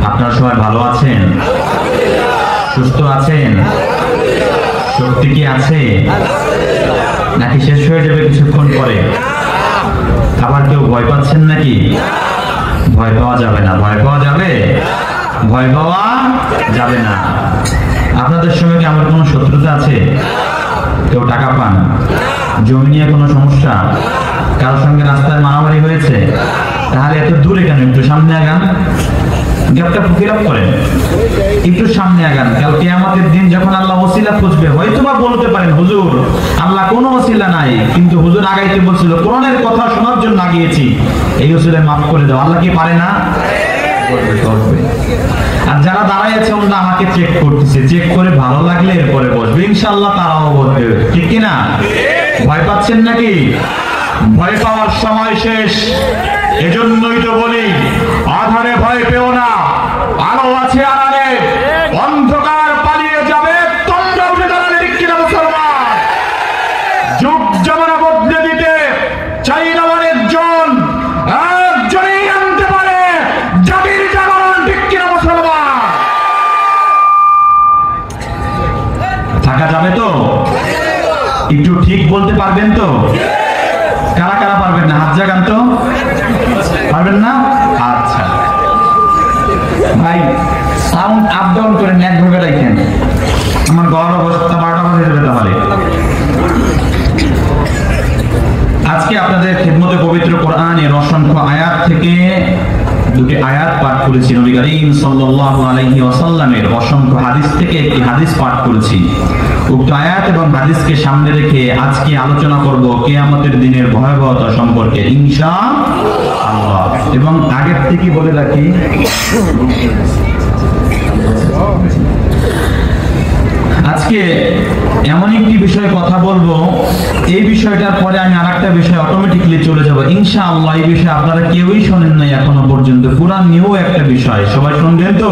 আপনারা সবাই ভালো আছেন? সুস্থ আছেন? শক্তি কি আছে নাকি শেষ হয়ে যাবে কিছুক্ষণ পরে? আবার কেউ ভয় পাচ্ছেন নাকি? ভয় পাওয়া যাবে না। ভয় পাওয়া যাবে? ভয় পাওয়া যাবে না। আপনাদের সঙ্গে কি আমার কোনো শত্রুতা আছে? কেউ টাকা পান? জমি নিয়ে কোনো সমস্যা? কারোর সঙ্গে রাস্তায় মারামারি হয়েছে? তাহলে এত দূরে কেন? একটু সামনে আগান, গ্যাপটা ফিল আপ করেন, একটু সামনে আগান। কাল কিয়ামতের দিন যখন আল্লাহ ওসিলা খুঁজবে, হয়তোবা বলতে পারেন হুজুর আল্লাহ কোনো ওসিলা নাই, কিন্তু হুজুর আগাইতে বলছিল, কোরআনের কথা শোনার জন্য আগিয়েছি, এই ওসিলায় মাফ করে দাও। আল্লাহ কি পারে না? আর যারা দাঁড়াই আছে ওরা আমাকে চেক করতেছে, চেক করে ভালো লাগলে এরপরে বসবে, ইনশাআল্লাহ তারাও বসবে, ঠিক কিনা? ভয় পাচ্ছেন নাকি? ভয় পাওয়ার সময় শেষ। এজন্যই তো বলি আধারে ভয় পেও না, আলো আছে আড়ালে, অন্ধকার পালিয়ে যাবে, তোমরা উঠে দাঁড়ালে, ঠিক কিনা মুসলমান? যুগ জামানা বদলে দিতে চাই না অনেকজন, একজনই আনতে পারে জাতির জাগরণ, ঠিক কিনা মুসলমান? থাকা যাবে তো? একটু ঠিক বলতে পারবেন তো? কারা কারা পারবেন না? হাত জাগান তো। পারবেন না? আচ্ছা ভাই, সাউন্ড আপ ডাউন করেন, একভাবে রাখেন, আমার গলার অবস্থা 12টা বাজে যাবে। তাহলে আজকে আপনাদের খিদমতে পবিত্র কোরআনের অসংখ্য আয়াত থেকে দুটি আয়াত পাঠ করেছি। নবী করিম সাল্লাল্লাহু আলাইহি ওয়াসাল্লামের অসংখ্য হাদিস থেকে একটি হাদিস পাঠ করেছি। উক্ত আয়াত এবং হাদিসকে সামনে রেখে আজকে আলোচনা করব কিয়ামতের দিনের ভয়াবহতা সম্পর্কে ইনশাআল্লাহ। এবং আগের থেকে বলে রাখি, আজকে এমন একটি বিষয়ে কথা বলবো, এই বিষয়টার পরে আমি আরেকটা বিষয় অটোমেটিক্যালি চলে যাব ইনশাআল্লাহ। এই বিষয়ে আপনারা কেউই শোনেন নাই এখনো পর্যন্ত, কোরআন নিয়েও একটা বিষয়, সবাই শুনবেন তো?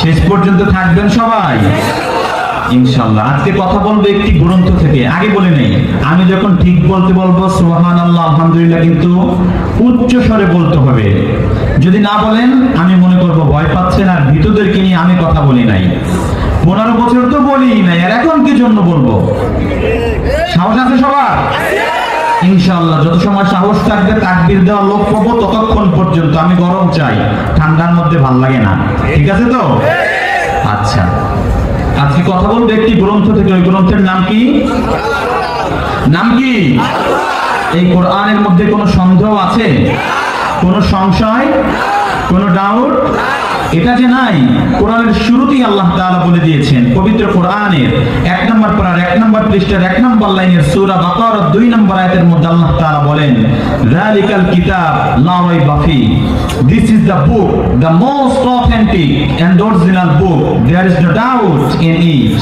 শেষ পর্যন্ত থাকবেন সবাই ইনশাআল্লাহ। আজকে কথা বলবো একটি গ্রন্থ থেকে। আগে বলে নেই, আমি যখন ঠিক বলতে বলবো সুবহানাল্লাহ আলহামদুলিল্লাহ কিন্তু উচ্চ স্বরে বলতে হবে। যদি না বলেন আমি মনে করব ভয় পাচ্ছেন আর ভীতদেরকে নিয়ে আমি কথা বলি নাই। 15 বছর তো বলি নাই, আর এখন কি জন্য বলবো? সাহস আছে সবার? ইনশাআল্লাহ যত সময় সাহস থাকবে, তাকবীর দেওয়ার লোক পাবো, ততক্ষণ পর্যন্ত। আমি গরম চাই, ঠান্ডার মধ্যে ভাল লাগে না, ঠিক আছে তো? আচ্ছা, আজকে কথা বলবো একটি গ্রন্থ থেকে। ওই গ্রন্থের নাম কি? নাম কি? এই কোরআনের মধ্যে কোনো সন্দেহ আছে? কোনো সংশয়? কোনো ডাউট? এটা যে নাই, কোরআনের শুরুতেই আল্লাহ তাআলা বলে দিয়েছেন। পবিত্র কোরআনের 1 নম্বর পারার 1 নম্বর পৃষ্ঠার 1 নম্বর লাইনের সূরা বাকারার 2 নম্বর আয়াতের মধ্যে আল্লাহ তাআলা বলেন, যালিকাল কিতাব লা রাইবা ফি, this is the book, the most authentic and original book, there is no doubt in it.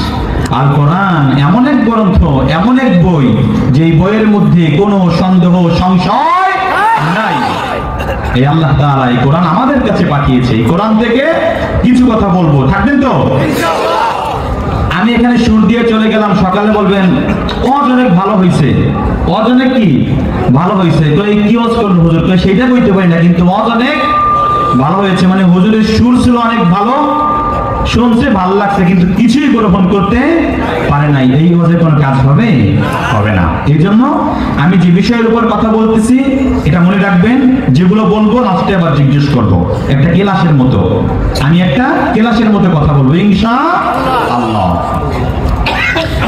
আল কোরআন এমন এক গ্রন্থ, এমন এক বই, যেই বইয়ের মধ্যে কোনো সন্দেহ সংশয় নাই। এই আল্লাহ তাআলা এই কোরআন আমাদের কাছে পাঠিয়েছে। এই কোরআন থেকে কিছু কথা বলবো, থাকবেন তো? আমি এখানে সুর দিয়ে চলে গেলাম, সকালে বলবেন অনেক ভালো হয়েছে। অনেক কি ভালো হয়েছে? তো এই কি ওয়াজ করলো হুজুর? তো সেটা বলতে পারি না, কিন্তু অনেক ভালো হয়েছে মানে হুজুরের সুর ছিল অনেক ভালো, শুনছে ভালো লাগছে, কিন্তু কিছুই গ্রহণ করতে পারে নাই। এই ওয়াজে কোনো কাজ হবে? হবে না। এই জন্য আমি যে বিষয়ের উপর কথা বলতেছি এটা মনে রাখবেন, যেগুলো বলবো লাস্টে আবার জিজ্ঞেস করবো, একটা ক্লাসের মতো। আমি একটা ক্লাসের মতো কথা বলবো ইনশাআল্লাহ।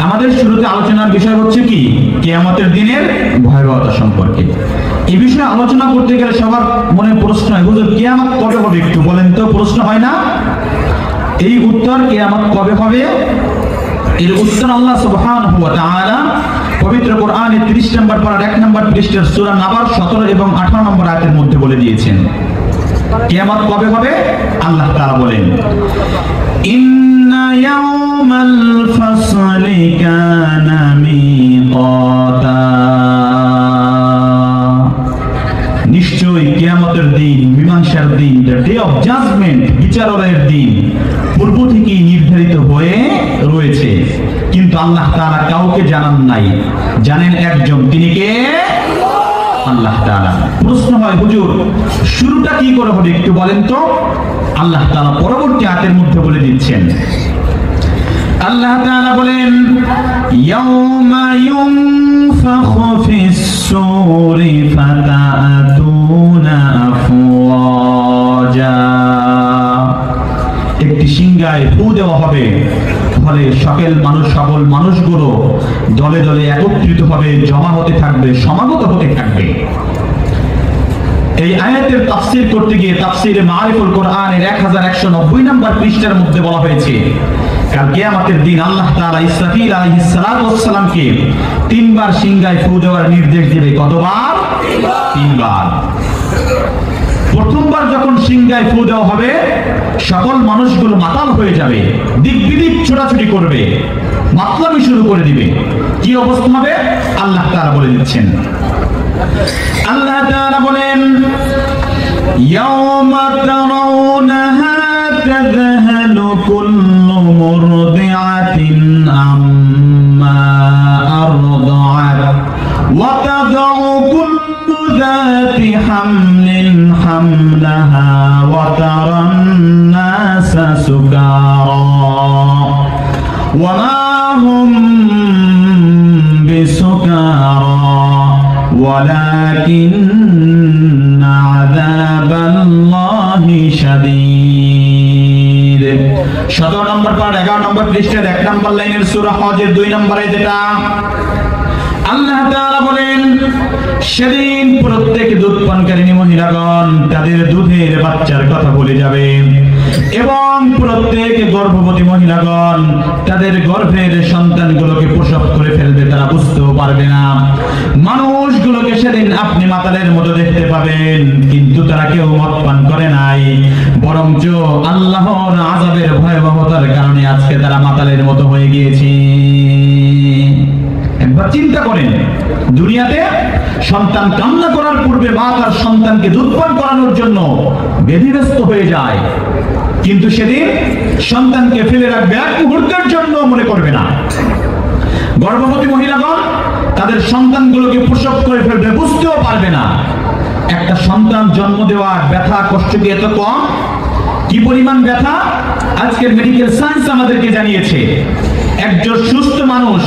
আমাদের শুরুতে আলোচনার বিষয় হচ্ছে কি? কিয়ামতের দিনের ভয়াবহতা সম্পর্কে। এই বিষয়ে আলোচনা করতে গেলে সবার মনে প্রশ্ন হয়, হুজুর কিয়ামত কবে হবে একটু বলেন তো? প্রশ্ন হয় না? এই উত্তর কিয়ামত কবে হবে, এর উত্তর আল্লাহ সুবহানাহু ওয়া তাআলা পবিত্র কোরআনের 30 নম্বর পারার 1 নম্বর পৃষ্ঠার সূরা নাবার 17 এবং 18 নম্বর আয়াতের মধ্যে বলে দিয়েছেন। কিয়ামত কবে হবে? আল্লাহ তাআলা বলেন, ইন্না ইয়াওমাল ফাসলি কানা মিকাতা, নিশ্চয়ই কিয়ামতের দিন, মীমাংসার দিন, দ্য ডে অফ জাজমেন্ট, বিচারের দিন পূর্ব থেকেই নির্ধারিত হয়ে রয়েছে, কিন্তু আল্লাহ তাআলা কাউকে জানান নাই। জানেন একজন, তিনি কে? আল্লাহ তাআলা। প্রশ্ন হয় হুজুর শুরুটা কি করে হবে একটু বলেন তো? আল্লাহ তাআলা পরবর্তী আয়াতের মধ্যে বলে দিচ্ছেন, আল্লাহ তাআলা বলেন ইয়াউমা ইউনফাখু ফিস সূরি ফাতাতুনা আফওয়াজা, একটি সিংহায় ফু দেওয়া হবে, ফলে সকল মানুষগুলো দলে দলে একত্রিত হবে, জমা হতে থাকবে, সমাগত হতে থাকবে। এই আয়াতের তাফসীর করতে গিয়ে তাফসীরে মারিফুল কোরআনের 1190 নম্বর পৃষ্ঠার মধ্যে বলা হয়েছে, কাল কিয়ামতের দিন আল্লাহ তাআলা ইসরাফিল আলাইহিস সালাতু ওয়াস সালামকে তিনবার সিংহায় ফু দেওয়ার নির্দেশ দিবে। কতবার? তিনবার। প্রথমবার যখন সিংহায় ফু দেওয়া হবে, সকল মানুষগুলো মাতাল হয়ে যাবে, দিক বিদিক ছোটাছুটি করবে, মাতলামি শুরু করে দিবে। কি অবস্থা হবে আল্লাহ তাআলা বলে দিচ্ছেন। আল্লাহ তাআলা বলেন ইয়াউমা তারাউনাহা তাযহালু কুল্লু মুরদিআতিন আম্মা আরদাআত ওয়া তাদাউ কুল্লু যাতি হামলিন হামলাহা ওয়া তারান নাসা সুকারা ওয়া মা হুম বিসুকারা ওয়ালাকিন্না আযাবাল্লাহি শাদীদ। 17 নম্বর পারা 11 নম্বর পৃষ্ঠার 1 নম্বর লাইনের সূরা হজের 2 নম্বরে যেটা আল্লাহ তাআলা বলেন, সেদিন প্রত্যেক দুধ পানকারিণী মহিলাগণ তাদের দুধের বাচ্চার কথা বলে যাবে এবং প্রত্যেক গর্ভবতী মহিলাগণ তাদের গর্ভের সন্তানগুলোকে প্রসব করে ফেলবে, তারা বুঝতেও পারবে না। মানুষগুলোকে সেদিন আপনি মাতালের মতো দেখতে পাবেন, কিন্তু তারা কেউ মদ পান করে নাই, বরঞ্চ আল্লাহর আযাবের ভয়াবহতার কারণে আজকে তারা মাতালের মতো হয়ে গিয়েছে। একবার চিন্তা করেন, দুনিয়াতে সন্তান কান্না করার পূর্বে মা তার সন্তানকে দুধ পান করানোর জন্য ব্যতিব্যস্ত হয়ে যায়, কিন্তু সেদিন সন্তানকে ফেলে রাখবে, এক মুহূর্তের জন্য মনে করবে না। গর্ভবতী মহিলাগণ তাদের সন্তানগুলোকে প্রসব করে ফেলবে, বুঝতেও পারবে না। একটা সন্তান জন্ম দেওয়ার ব্যথা কষ্ট কি এত কম? কি পরিমাণ ব্যথা আজকের মেডিকেল সায়েন্স আমাদেরকে জানিয়েছে। একজন সুস্থ মানুষ,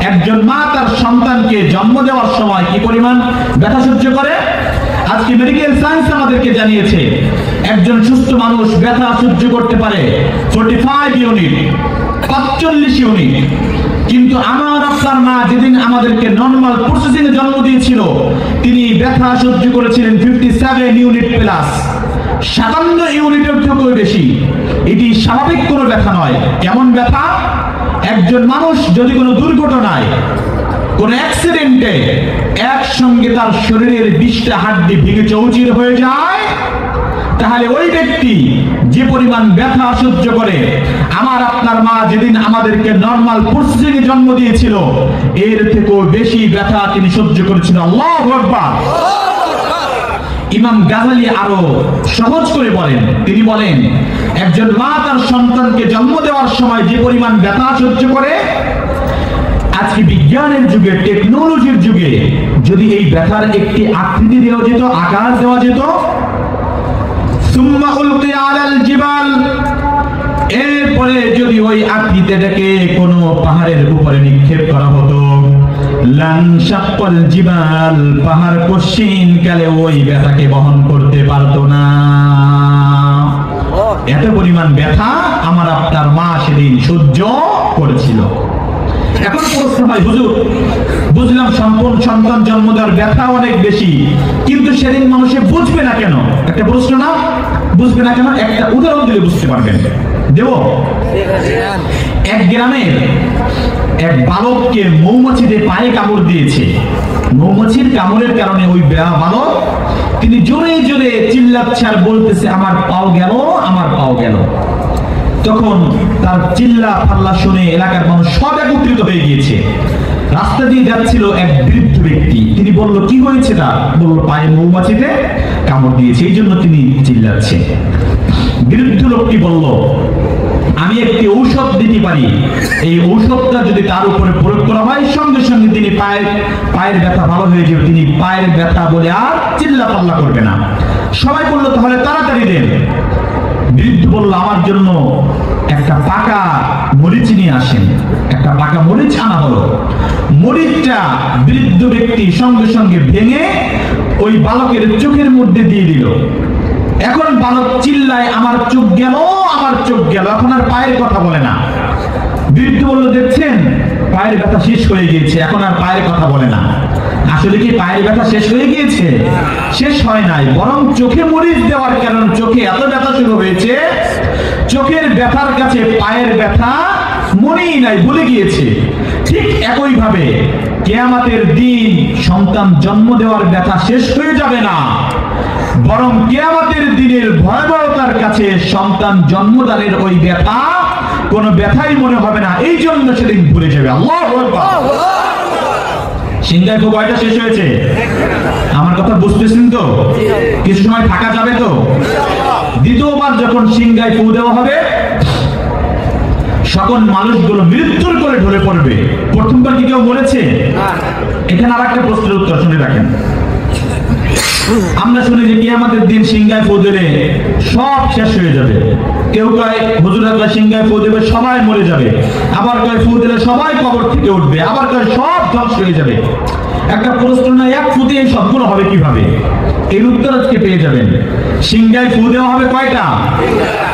একজন মা তার সন্তানকে জন্ম দেওয়ার সময় কি পরিমাণ ব্যথা সহ্য করে, আজকে মেডিকেল সায়েন্স আমাদেরকে জানিয়েছে একজন সুস্থ মানুষ ব্যথা সহ্য করতে পারে 45 ইউনিট, 45 ইউনিট। কিন্তু আমার আপনার মা যেদিন আমাদেরকে নরমাল প্রসেসিং এ জন্ম দিয়েছিল, তিনি ব্যথা সহ্য করেছিলেন 57 ইউনিট প্লাস, 57 ইউনিটের থেকেও বেশি। এটি স্বাভাবিক কোনো ব্যথা নয়। কেমন ব্যথা? একজন মানুষ যদি কোনো দুর্ঘটনায়, কোন অ্যাক্সিডেন্টে একসঙ্গে তার শরীরের 20টা হাড্ডি ভেঙে চৌচির হয়ে যায়, তাহলে ওই ব্যক্তি যে পরিমাণ ব্যথা সহ্য করে, আমার আপনার মা যেদিন আমাদেরকে নরমাল প্রসেসিং এ জন্ম দিয়েছিল এর থেকেও বেশি ব্যথা তিনি সহ্য করেছিলেন। আল্লাহু আকবার। ইমাম গাজালি আরো সহজ করে বলেন, তিনি বলেন একজন মা তার সন্তানকে জন্ম দেওয়ার সময় যে পরিমাণ ব্যথা সহ্য করে, আজকে বিজ্ঞানের যুগে, টেকনোলজির যুগে যদি এই ব্যথার একটি আকৃতি দেওয়া যেত, আকার দেওয়া যেত, সুম্মা উলকিয়া আলাল জিবাল, এরপরে যদি ওই আকৃতিটাকে কোনো পাহাড়ের উপরে নিক্ষেপ করা হতো, লান শাক্কাল জিবাল, পাহাড় কঠিন কালে ওই ব্যথাকে বহন করতে পারতো না। এত পরিমাণ ব্যথা আমার আপনার মা সেদিন সহ্য করেছিল। এখন প্রশ্ন ভাই, হুজুর বুঝলাম সন্তান জন্ম দেওয়ার ব্যথা অনেক বেশি, কিন্তু সেদিন মানুষে বুঝবে না কেন? একটা প্রশ্ন না? বুঝবে না কেন? একটা উদাহরণ দিলে বুঝতে পারবেন। দেব? এক গ্রামের এক বালককে মৌমাছিতে পায়ে কামড় দিয়েছে। মৌমাছির কামড়ের কারণে ওই বালক তিনি জোরে জোরে চিল্লাচ্ছে আর বলতেছে, আমার পাও গেল, আমার পাও গেল। তখন তার চিল্লা পাল্লা শুনে এলাকার মানুষ সব একত্রিত হয়ে গিয়েছে। রাস্তা দিয়ে যাচ্ছিল এক বৃদ্ধ ব্যক্তি, তিনি বলল, কি হয়েছে তার? বলল, পায়ে মৌমাছিতে কামড় দিয়েছে, এই জন্য তিনি চিল্লাচ্ছে। বৃদ্ধ লোকটি বলল, আমি একটি ঔষধ দিতে পারি, এই ঔষধটা যদি তার উপরে প্রয়োগ করা হয় সঙ্গে সঙ্গে তিনি পায়ের ব্যথা ভালো হয়ে যাবে, তিনি পায়ের ব্যথা বলে আর চিল্লা পাল্লা করবে না। সবাই বলল, তাহলে তাড়াতাড়ি দেন। বৃদ্ধ বলল, আমার জন্য একটা পাকা মরিচ নিয়ে আসেন। একটা পাকা মরিচ আনা হলো। মরিচটা বৃদ্ধ ব্যক্তি সঙ্গে সঙ্গে ভেঙে ওই বালকের চোখের মধ্যে দিয়ে দিল। এখন বালক চিল্লায়, আমার চোখ গেল, আমার চোখ গেল। এখন আর পায়ের কথা বলে না। বৃদ্ধ বলল, দেখছেন পায়ের ব্যথা শেষ হয়ে গিয়েছে, এখন আর পায়ের কথা বলে না। আসলে কি পায়ের ব্যথা শেষ হয়ে গিয়েছে? শেষ হয় নাই, বরং চোখে মরিচ দেওয়ার কারণে চোখে এত ব্যথা শুরু হয়েছে, চোখের ব্যথার কাছে পায়ের ব্যথা মনেই নাই, ভুলে গিয়েছে। ঠিক একই ভাবে কিয়ামতের দিন সন্তান জন্ম দেওয়ার ব্যথা শেষ হয়ে যাবে না, বরং কিয়ামতের দিনের ভয়াবহতার কাছে সন্তান জন্মদানের ওই ব্যথা কোনো ব্যথাই মনে হবে না, এই জন্য সেদিন ভুলে যাবে। আল্লাহু আকবার। সিংহায় ফু কয়টা শেষ হয়েছে? আমার কথা বুঝতেছেন তো? কিছু সময় থাকা যাবে তো? দ্বিতীয়বার যখন সিংহায় ফু দেওয়া হবে, সকল মানুষগুলো মৃত্যুর করে ঢলে পড়বে। প্রথমবার কি কেউ মরেছে? এখানে আর একটা প্রশ্নের উত্তর শুনে রাখেন। আমরা শুনি যে কিয়ামতের দিন সিংহায় ফু দিলে সব শেষ হয়ে যাবে। কেউ কয় হুজুর আল্লাহ সিংহায় ফু দেবে সবাই মরে যাবে, আবার কয় ফু দিলে সবাই কবর থেকে উঠবে, আবার কয় সব ধ্বংস হয়ে যাবে। একটা প্রশ্ন না, এক ফুতে এই সবগুলো হবে কিভাবে? এর উত্তর আজকে পেয়ে যাবেন। সিংহায় ফু দেওয়া হবে কয়টা?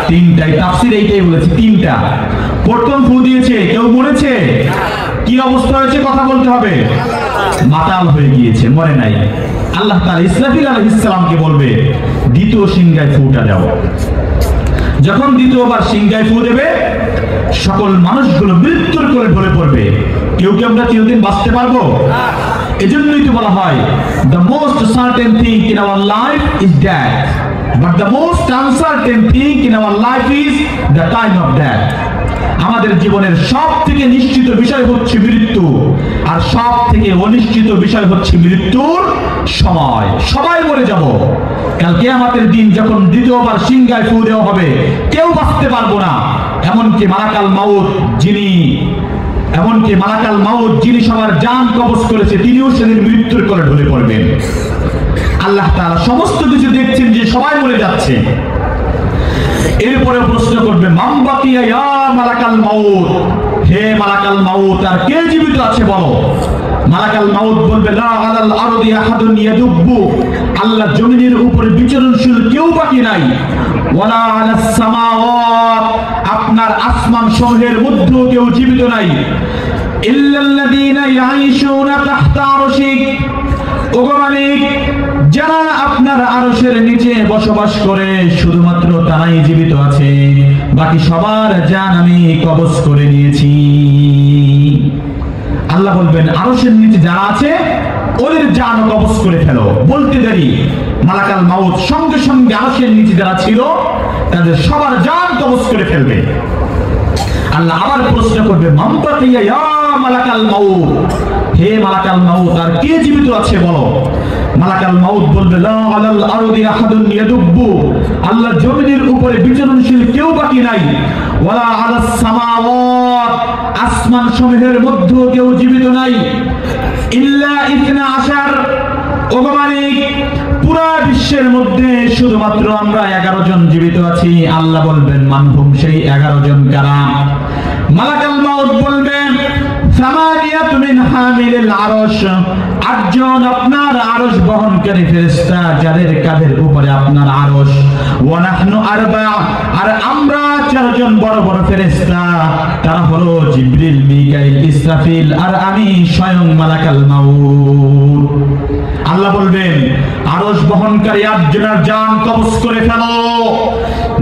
তিনটাই। তাফসীর এইটাই বলেছে, তিনটা। প্রথম ফু দিয়েছে, কেউ মরেছে? কি অবস্থা হয়েছে কথা বলতে হবে। মাতাল হয়ে গিয়েছে, মরে নাই। আল্লাহ তাআলা ইসরাফিল আলাইহিস সালামকে বলবে দ্বিতীয় সিংহায় ফুটা দাও। যখন দ্বিতীয়বার সিংহায় ফু দেবে, সকল মানুষগুলো মৃত্যুর করে ঢলে পড়বে। কেউ কি আমরা চিরদিন বাঁচতে পারবো? এজন্যই তো বলা হয় the most certain thing in our life is death, but the most uncertain thing in our life is the time of death. আমাদের জীবনের সব থেকে নিশ্চিত বিষয় হচ্ছে মৃত্যু, আর সব থেকে অনিশ্চিত বিষয় হচ্ছে মৃত্যুর সময়। সবাই মরে যাব। কাল কিয়ামতের দিন যখন দ্বিতীয়বার সিংহায় ফু দেওয়া হবে, কেউ বাঁচতে পারবো না। এমনকি মালাকাল মাউত যিনি সবার জান কবজ করেছে, তিনিও সেদিন মৃত্যুর করে ঢলে পড়বেন। আল্লাহ তাআলা সমস্ত কিছু দেখছেন যে সবাই মরে যাচ্ছে। এরপরে প্রশ্ন করবে, মান বাকিয়া ইয়া মালাকাল মাউত, হে মালাকাল মাউত, আর কে জীবিত আছে বলো। মালাকাল মাউত বলবে, লা আলাল আরদি আহাদুন ইয়াদুব্বু, আল্লাহ জমিনের উপরে বিচরণশীল কেউ বাকি নাই। ওয়ালা আলাস সামাওয়াত, আপনার আসমান সমূহের মধ্যেও কেউ জীবিত নাই। ইল্লাল্লাযীনা ইয়াঈশুনা তাহতা আরশিক, ওগো মালিক, যারা আপনার আরশের নিচে বসবাস করে শুধুমাত্র তারাই জীবিত আছে, বাকি সবার জান আমি কবজ করে নিয়েছি। আল্লাহ বলবেন, আরশের নিচে যারা আছে ওদের জান কবজ করে ফেলো। বলতে দেরি, মালাকাল মাউত সঙ্গে সঙ্গে আরশের নিচে যারা ছিল তাদের সবার জান কবজ করে ফেলবে। আল্লাহ আবার প্রশ্ন করবে, মান বাকিয়া ইয়া মালাকাল মাউত, হে মালাকাল মাউত, আর কে জীবিত আছে বলো। মালাকাল মাউত বলবে, লা আলাল আরদি আহাদুন ইয়াদুব্বু, আল্লাহ জমিনের উপরে বিচরণশীল কেউ বাকি নাই। ওয়ালা আলাস সামাওয়াত, আসমান সমূহের মধ্যেও কেউ জীবিত নাই। ইল্লা ইসনা আশার, ওগো মালিক, পুরা বিশ্বের মধ্যে শুধুমাত্র আমরা 11 জন জীবিত আছি। আল্লাহ বলবেন, মানহুম, সেই 11 জন কারা। মালাকাল মাউত বলবেন, সামানিয়াতু মিন হামিলিল আরশ, 8 জন আপনার আরশ বহনকারী ফেরেশতা, যাদের কাঁধের উপরে আপনার আরশ। ওয়া নাহনু আরবা, আর আমরা 4 জন বড় বড় ফেরেশতা, তারা হলো জিবরিল, মিকাইল, ইসরাফিল, আর আমি স্বয়ং মালাকাল মাউত। আল্লাহ বলবেন, আরশ বহনকারী 8 জনের জান কবজ করে ফেলো,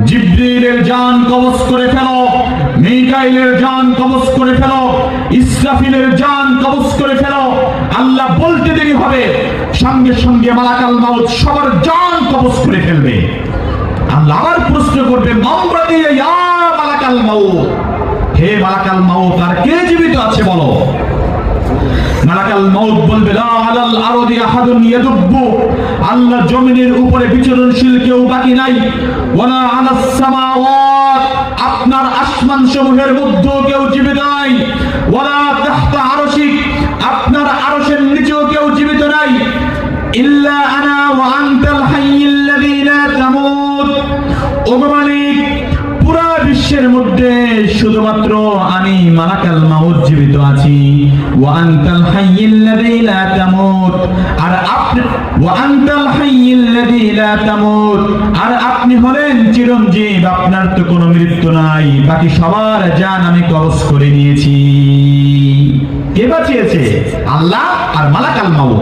জিবরিলের জান কবজ করে ফেলো, মিকাইলের জান কবজ করে ফেলো, ইসরাফিলের জান কবজ করে ফেলো। আল্লাহ বলতে দেরি হবে, সঙ্গে সঙ্গে মালাকাল মাউত সবার জান কবজ করে ফেলবে। আল্লাহ আবার প্রশ্ন করবে, মান বাকিয়া ইয়া মালাকাল মাউত, হে মালাকাল মাউত, আর কে জীবিত আছে বলো। মালাকাল মাউত বলবে, লা আলাল আরদি আহাদুন ইয়াদুব্বু, আল্লাহ জমিনের উপরে বিচরণশীল কেউ বাকি নাই। ওয়ালা আলাস সামাওয়াত, আপনার আসমান সমূহের মধ্যেও কেউ জীবিত নাই। ওয়ালা তাহতা আরশিক, আপনার আরশের নিচেও কেউ জীবিত নাই। ইল্লা আনা ওয়া আনতাল হাইয়্যুল্লাযী লা তামুত, ওগো মালিক, আরশের মধ্যে শুধুমাত্র আমি মালাকাল মাউত জীবিত আছি। ওয়া আনতাল হাইয়্যুল্লাযী লা তামুত, আর আপনি ওয়া আনতাল হাইয়্যুল্লাযী লা তামুত, আর আপনি হলেন চিরঞ্জীব, আপনার তো কোনো মৃত্যু নাই, বাকি সবার জান আমি কবজ করে নিয়েছি। কে বাঁচিয়েছে? আল্লাহ আর মালাকাল মাউত।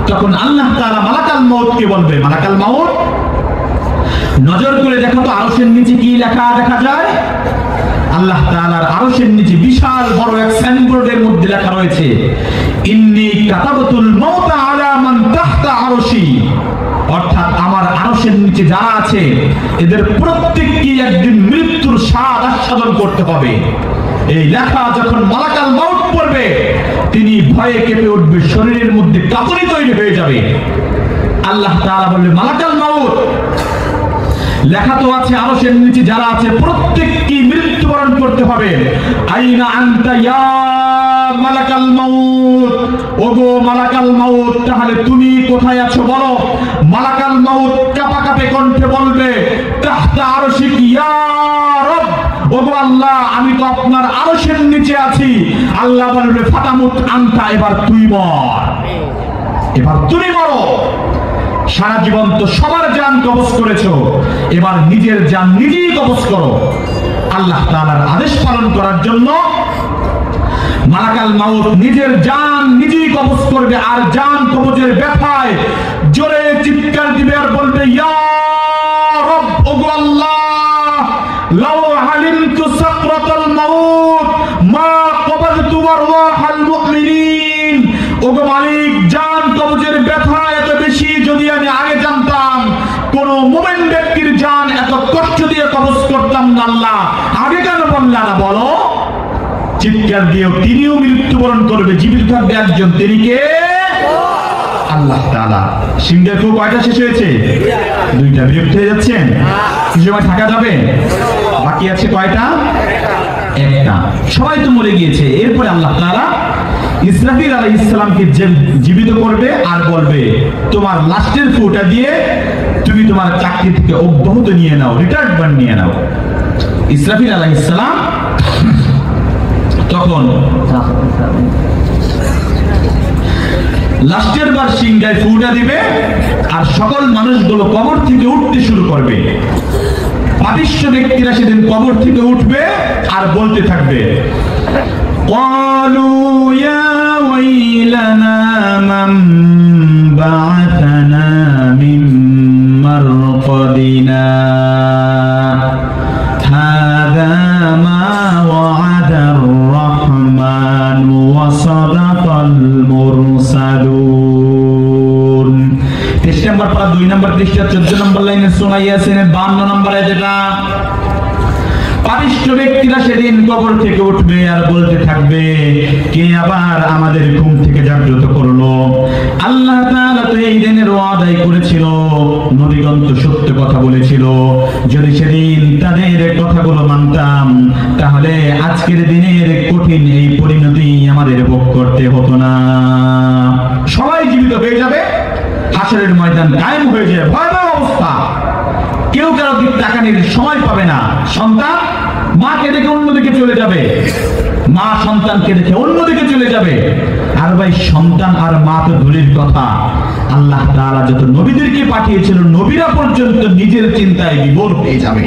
তখন আল্লাহ তাআলা মালাকাল মাউতকে বলবে, মালাকাল মাউত নজর করে দেখো তো আরশের নিচে কি লেখা দেখা যায়। আল্লাহ তাআলার আরশের নিচে বিশাল বড় এক সাইনবোর্ডের মধ্যে লেখা রয়েছে, ইন্নী কাতাবতুল মাউতা আলা মান তাহতা আরশি, অর্থাৎ আমার আরশের নিচে যারা আছে এদের প্রত্যেককে একদিন মৃত্যুর স্বাদ আস্বাদন করতে হবে। এই লেখা যখন মালাকাল মাউত পড়বে তিনি ভয়ে কেঁপে উঠবে, শরীরের মধ্যে কাঁপুনি তৈরি হয়ে যাবে। আল্লাহ তাআলা বলবে, মালাকাল মাউত লেখা তো আছে আরশের নিচে যারা আছে প্রত্যেককে মৃত্যুবরণ করতে হবে। আইনা আনতা ইয়া মালাকাল মাউত, ওগো মালাকাল মাউত তাহলে তুমি কোথায় আছো বলো। মালাকাল মাউত কাঁপে কণ্ঠে বলবে, তাহতা আরশিক ইয়া রব, ওগো আল্লাহ আমি তো আপনার আরশের নিচে আছি। আল্লাহ বলবে, ফাতামুত আনতা, এবার তুই মর, এবার তুমি মরো। সারা জীবন তো সবার জান কবজ করেছো, এবার নিজের জান নিজেই কবজ করো। আল্লাহ তাআলার আদেশ পালন করার জন্য মালাকাল মাউত নিজের জান নিজেই কবজ করবে, আর জান কবজের ব্যথায় জোরে চিৎকার দিবে আর বলবে, ইয়া রব, ওগো আল্লাহ, লাউ আলিমতু সাকরাতাল মাউত মা কবালতু আরওয়াহাল মুমিনিন, ওগো মালিক জান কবজের ব্যথা এত বেশি যদি আমি আগে জানতাম কোন মুমিন ব্যক্তির জান এত কষ্ট দিয়ে কবজ করতাম না। আল্লাহ আগে কেন বললা না বলো। চিৎকার দিয়েও তিনিও মৃত্যুবরণ করবে, জীবিত থাকবে একজন, তিনি কে? আল্লাহ তাআলা। সিংহের ফু কয়টা শেষ হয়েছে? দুইটা। বিরক্ত হয়ে যাচ্ছেন? কিছু সময় থাকা যাবে? বাকি আছে কয়টা? একটা। সবাই তো মরে গিয়েছে। এরপরে আল্লাহ তাআলা ইসরাফিল আলাইহিস সালামকে জীবিত করবে আর বলবে, তোমার লাস্টের ফুটা দিয়ে তুমি তোমার চাকরি থেকে অব্যাহতি নিয়ে নাও, রিটায়ারমেন্ট নিয়ে নাও। ইসরাফিল আলাইহিস সালাম তখন লাস্টের বার সিংহায় ফুটা দিবে আর সকল মানুষগুলো কবর থেকে উঠতে শুরু করবে। পাপিষ্ঠ ব্যক্তিরা সেদিন কবর থেকে উঠবে আর বলতে থাকবে, ক্বালু ইয়া ওয়াইলানা মান বা'আথানা মিন মারকাদিনা হাযা মা ওয়া'আদার রাহমানু ওয়া সাদাকাল মুরসালুন। 23 নম্বর পারা 2 নম্বর পৃষ্ঠা 14 নম্বর লাইনে সূরা ইয়াসিনের 52 নম্বরে যেটা, পাপিষ্ঠ ব্যক্তিরা সেদিন কবর থেকে উঠবে আর বলতে থাকবে, কে আবার আমাদের ঘুম থেকে জাগ্রত করলো? আল্লাহ তাআলা তো এই দিনের ওয়াদাই করেছিল, নবীগণ তো সত্য কথা বলেছিল, যদি সেদিন তাদের কথাগুলো মানতাম তাহলে আজকের দিনের কঠিন এই পরিণতি আমাদের ভোগ করতে হতো না। সবাই জীবিত হয়ে যাবে, হাসরের ময়দান কায়েম হয়ে যাবে, ভয়াবহ অবস্থা, কেউ কারো দিক তাকানোর সময় পাবে না। সন্তান মাকে দেখে অন্যদিকে চলে যাবে, মা সন্তানকে দেখে অন্যদিকে চলে যাবে। আর ভাই সন্তান আর মা তো দূরের কথা, আল্লাহ তাআলা যত নবীদেরকে পাঠিয়েছিল নবীরা পর্যন্ত নিজের চিন্তায় বিভোর হয়ে যাবে।